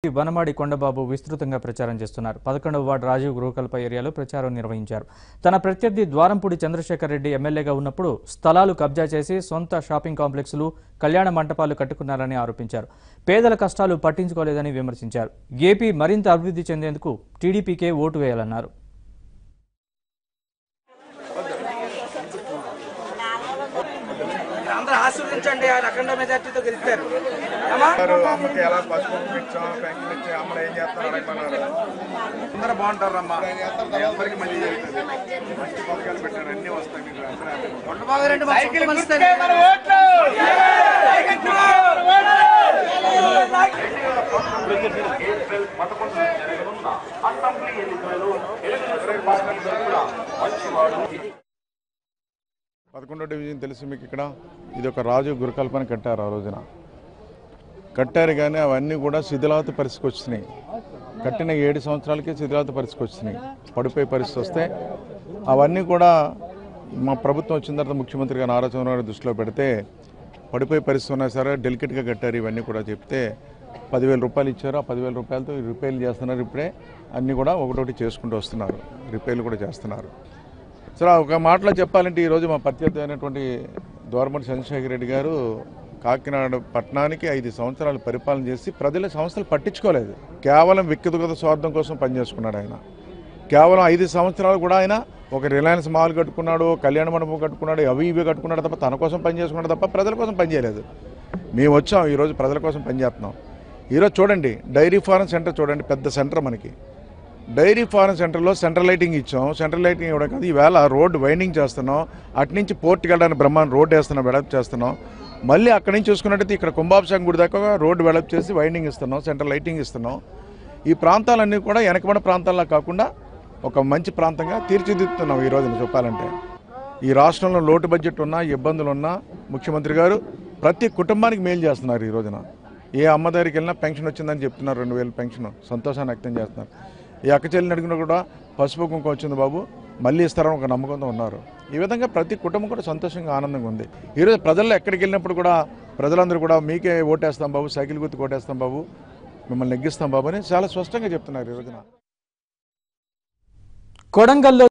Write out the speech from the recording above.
వనమాడి కొండబాబు విస్తృతంగా ప్రచారం చేస్తున్నారు. 11వ వార్డు రాజీవ్ గృహకల్ప ఏరియాలో ప్రచారం నిర్వహించారు. తన ప్రత్యర్థి ద్వారంపూడి చంద్రశేఖర్ రెడ్డి ఎమ్మెల్యేగా ఉన్నప్పుడు స్థలాలు కబ్జా చేసి సొంత షాపింగ్ కాంప్లెక్స్లు, కళ్యాణ మంటపాలు కట్టుకున్నారని ఆరోపించారు. పేదల కష్టాలు పట్టించుకోలేదని విమర్శించారు. ఏపీ మరింత అభివృద్ధి చెందేందుకు టీడీపీకే ఓటు వేయాలన్నారు. అందరూ ఆశీర్వదించండి, ఆయన అఖండ మెజార్టీతో గెలుస్తారు. అమ్మకి ఎలా పసుపు ఇచ్చాం, పెన్షన్ ఇచ్చి అమ్మలు ఏం చేస్తారు అడగమన్నారు. అందరూ బాగుంటారమ్మా, అందరికీ మంచి జరుగుతుంది. మంచి పథకాలు పెట్టారు, అన్ని వస్తాయి మీకు. డివిజన్ తెలుసు మీకు. ఇక్కడ ఇది ఒక రాజు గురుకల్పన కట్టారు. ఆ రోజున కట్టారు కానీ అవన్నీ కూడా శిథిలావతి పరిస్థితికి వచ్చినాయి. కట్టిన 7 సంవత్సరాలకే శిథిలావతి పరిస్థితికి వచ్చినాయి. పడిపోయే పరిస్థితి వస్తే అవన్నీ కూడా మా ప్రభుత్వం వచ్చిన తర్వాత ముఖ్యమంత్రిగా నారా చంద్రబాబు నాయుడు దృష్టిలో పెడితే పడిపోయే పరిస్థితి ఉన్నా సరే డెలికేట్గా కట్టారు. ఇవన్నీ కూడా చెప్తే 10,000 రూపాయలు ఇచ్చారు. ఆ 10,000 రూపాయలతో రిపేర్లు చేస్తున్నారు. ఇప్పుడే అన్నీ కూడా ఒకటొకటి చేసుకుంటూ వస్తున్నారు. రిపేర్లు కూడా చేస్తున్నారు. సరే, ఒక మాటలో చెప్పాలంటే ఈరోజు మా ప్రత్యర్థి అయినటువంటి ద్వారంపూడి చంద్రశేఖర్ రెడ్డి గారు కాకినాడ పట్టణానికి 5 సంవత్సరాలు పరిపాలన చేసి ప్రజల సమస్యలు పట్టించుకోలేదు. కేవలం వ్యక్తిగత స్వార్థం కోసం పనిచేసుకున్నాడు ఆయన. కేవలం 5 సంవత్సరాలు కూడా ఆయన ఒక రిలయన్స్ మాల్ కట్టుకున్నాడు, కళ్యాణ మండపం కట్టుకున్నాడు, అవి ఇవి కట్టుకున్నాడు తప్ప తన కోసం పనిచేసుకున్నాడు తప్ప ప్రజల కోసం పనిచేయలేదు. మేము వచ్చాం ఈరోజు ప్రజల కోసం పనిచేస్తున్నాం. ఈరోజు చూడండి, డైరీ ఫారం సెంటర్ చూడండి, పెద్ద సెంటర్ మనకి. డైరీ ఫారం సెంటర్లో సెంట్రల్ లైటింగ్ ఇచ్చాం. సెంట్రల్ లైటింగ్ ఇవ్వడం కాదు, ఈవేళ రోడ్డు వైండింగ్ చేస్తున్నాం. అటు నుంచి పోర్టుకి వెళ్ళడానికి బ్రహ్మాండ రోడ్డు వేస్తున్నాం, వెడల్ప్ చేస్తున్నాం. మళ్ళీ అక్కడి నుంచి చూసుకున్నట్టయితే ఇక్కడ కుంభాభిషేకం గుడి దాకా రోడ్డు వెడల్ప్ చేసి వైండింగ్ ఇస్తున్నాం, సెంట్రల్ లైటింగ్ ఇస్తున్నాం. ఈ ప్రాంతాలన్నీ కూడా వెనకబడిన ప్రాంతాల్లో కాకుండా ఒక మంచి ప్రాంతంగా తీర్చిదిద్దుతున్నాం. ఈ రోజున చెప్పాలంటే ఈ రాష్ట్రంలో లోటు బడ్జెట్ ఉన్నా, ఇబ్బందులు ఉన్నా ముఖ్యమంత్రి గారు ప్రతి కుటుంబానికి మేలు చేస్తున్నారు. ఈ రోజున ఏ అమ్మ దగ్గరికి వెళ్ళినా పెన్షన్ వచ్చిందని చెప్తున్నారు. 2,000 పెన్షన్, సంతోషాన్ని వ్యక్తం చేస్తున్నారు. ఈ అక్క చెల్లిని అడిగినా కూడా పసుపు కుంకుమ వచ్చింది బాబు, మళ్ళీ ఇస్తారని ఒక నమ్మకంతో ఉన్నారు. ఈ విధంగా ప్రతి కుటుంబం కూడా సంతోషంగా, ఆనందంగా ఉంది. ఈరోజు ప్రజల్లో ఎక్కడికి వెళ్ళినప్పుడు కూడా ప్రజలందరూ కూడా మీకే ఓటేస్తాం బాబు, సైకిల్ గుర్తుకు ఓటేస్తాం బాబు, మిమ్మల్ని నెగ్గిస్తాం బాబు అని చాలా స్పష్టంగా చెప్తున్నారు ఈ రోజున. కొడంగల్లో